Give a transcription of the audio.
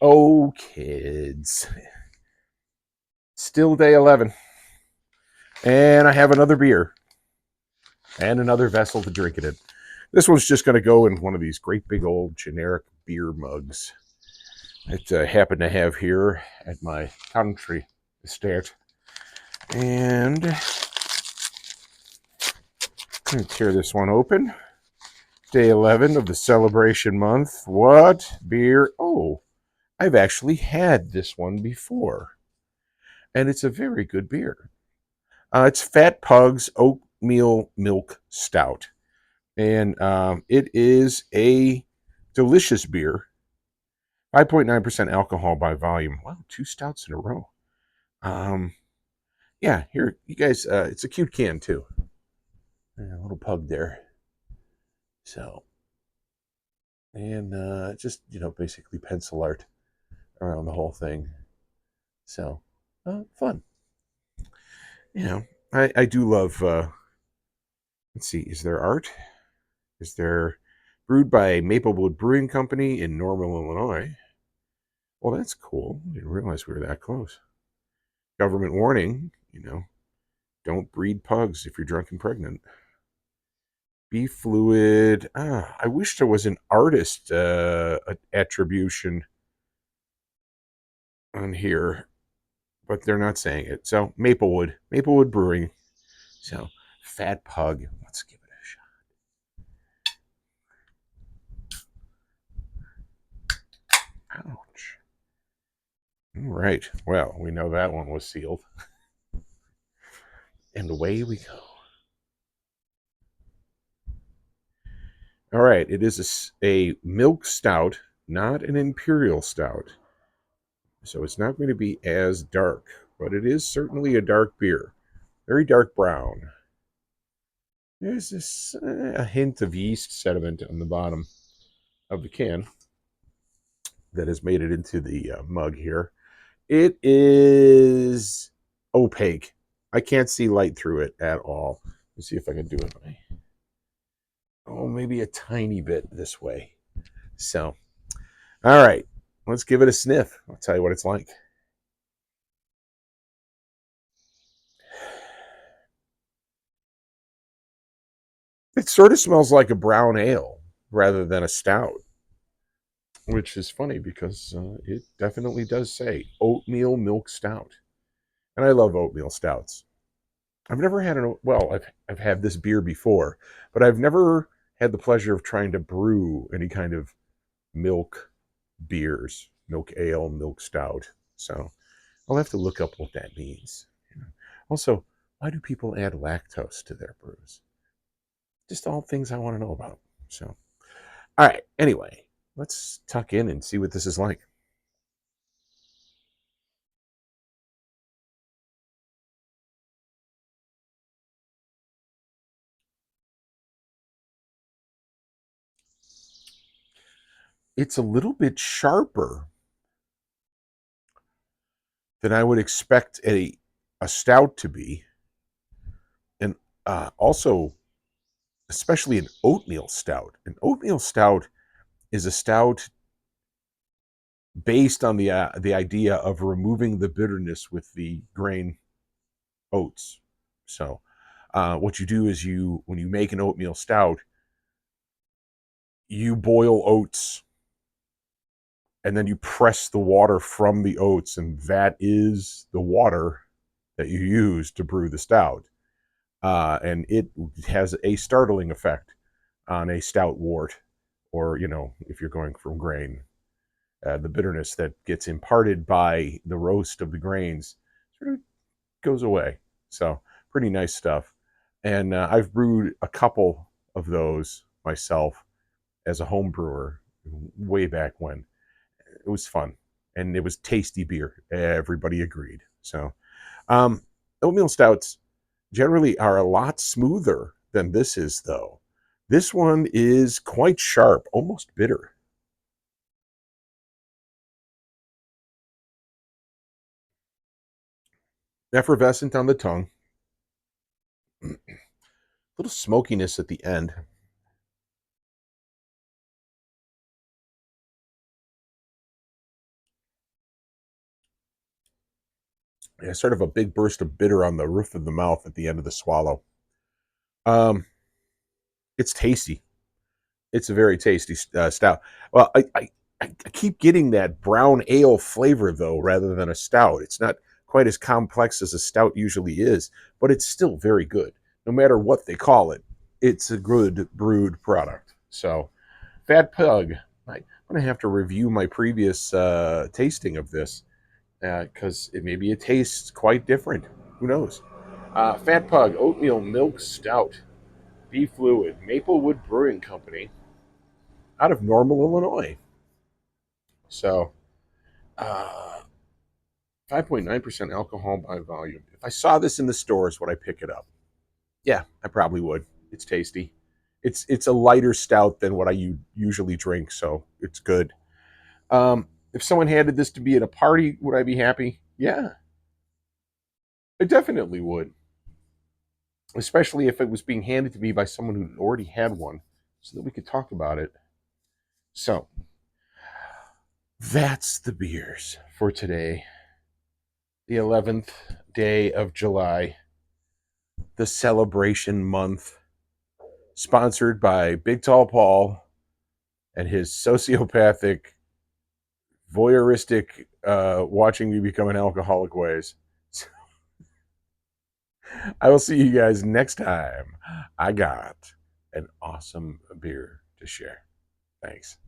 Oh, kids. Still day 11. And I have another beer and another vessel to drink it in. This one's just going to go in one of these great big old generic beer mugs that I happen to have here at my country estate. And I'm going to tear this one open. Day 11 of the celebration month. What beer? Oh, I've actually had this one before. And it's a very good beer. It's Fat Pug's Oatmeal Milk Stout. And it is a delicious beer. 5.9% alcohol by volume. Wow, two stouts in a row. Yeah, here, you guys, it's a cute can too. A little pug there. So, and just, basically pencil art around the whole thing. So, fun. I do love, let's see, is there art? Is there brewed by Maplewood Brewing Company in Normal, Illinois? Well, that's cool. I didn't realize we were that close. Government warning, don't breed pugs if you're drunk and pregnant. Beef fluid. I wish there was an artist attribution on here, but they're not saying it. So Maplewood Brewing. So Fat Pug. Let's give it a shot. Ouch. All right. Well, we know that one was sealed. And away we go. All right. It is a milk stout, not an imperial stout. So it's not going to be as dark, but it is certainly a dark beer. Very dark brown. There's this a hint of yeast sediment on the bottom of the can that has made it into the mug here. It is opaque. I can't see light through it at all. Let's see if I can do it. Oh, maybe a tiny bit this way. So, all right, let's give it a sniff. I'll tell you what it's like. It sort of smells like a brown ale rather than a stout, which is funny because it definitely does say oatmeal milk stout. And I love oatmeal stouts. I've never had I've had this beer before, but I've never had the pleasure of trying to brew any kind of milk beers, milk ale, milk stout. So I'll have to look up what that means. Also, why do people add lactose to their brews? Just all things I want to know about. So, all right. Anyway, let's tuck in and see what this is like. It's a little bit sharper than I would expect a stout to be, and also especially an oatmeal stout. An oatmeal stout is a stout based on the idea of removing the bitterness with the grain oats. So, what you do is when you make an oatmeal stout, you boil oats and then you press the water from the oats, and that is the water that you use to brew the stout. And it has a startling effect on a stout wort, or if you're going from grain, the bitterness that gets imparted by the roast of the grains sort of goes away. So pretty nice stuff. And I've brewed a couple of those myself as a home brewer way back when. It was fun, and it was tasty beer. Everybody agreed. So oatmeal stouts generally are a lot smoother than this is, though. This one is quite sharp, almost bitter. Effervescent on the tongue, a little smokiness at the end. Yeah, sort of a big burst of bitter on the roof of the mouth at the end of the swallow. Um, it's tasty. It's a very tasty stout. Well, I keep getting that brown ale flavor though, rather than a stout. It's not quite as complex as a stout usually is, but it's still very good. No matter what they call it, it's a good brewed product. So, Fat Pug, I'm gonna have to review my previous tasting of this because maybe it tastes quite different. Who knows? Fat Pug Oatmeal Milk Stout, Beef Fluid, Maplewood Brewing Company, out of Normal, Illinois. So, uh, 5.9% alcohol by volume. If I saw this in the stores, would I pick it up? Yeah, I probably would. It's tasty. It's a lighter stout than what I usually drink, so it's good. If someone handed this to me at a party, would I be happy? Yeah, I definitely would. Especially if it was being handed to me by someone who already had one, so that we could talk about it. So, that's the beers for today, the 11th day of July, the celebration month, sponsored by Big Tall Paul and his sociopathic, voyeuristic, watching me become an alcoholic ways. I will see you guys next time. I got an awesome beer to share. Thanks.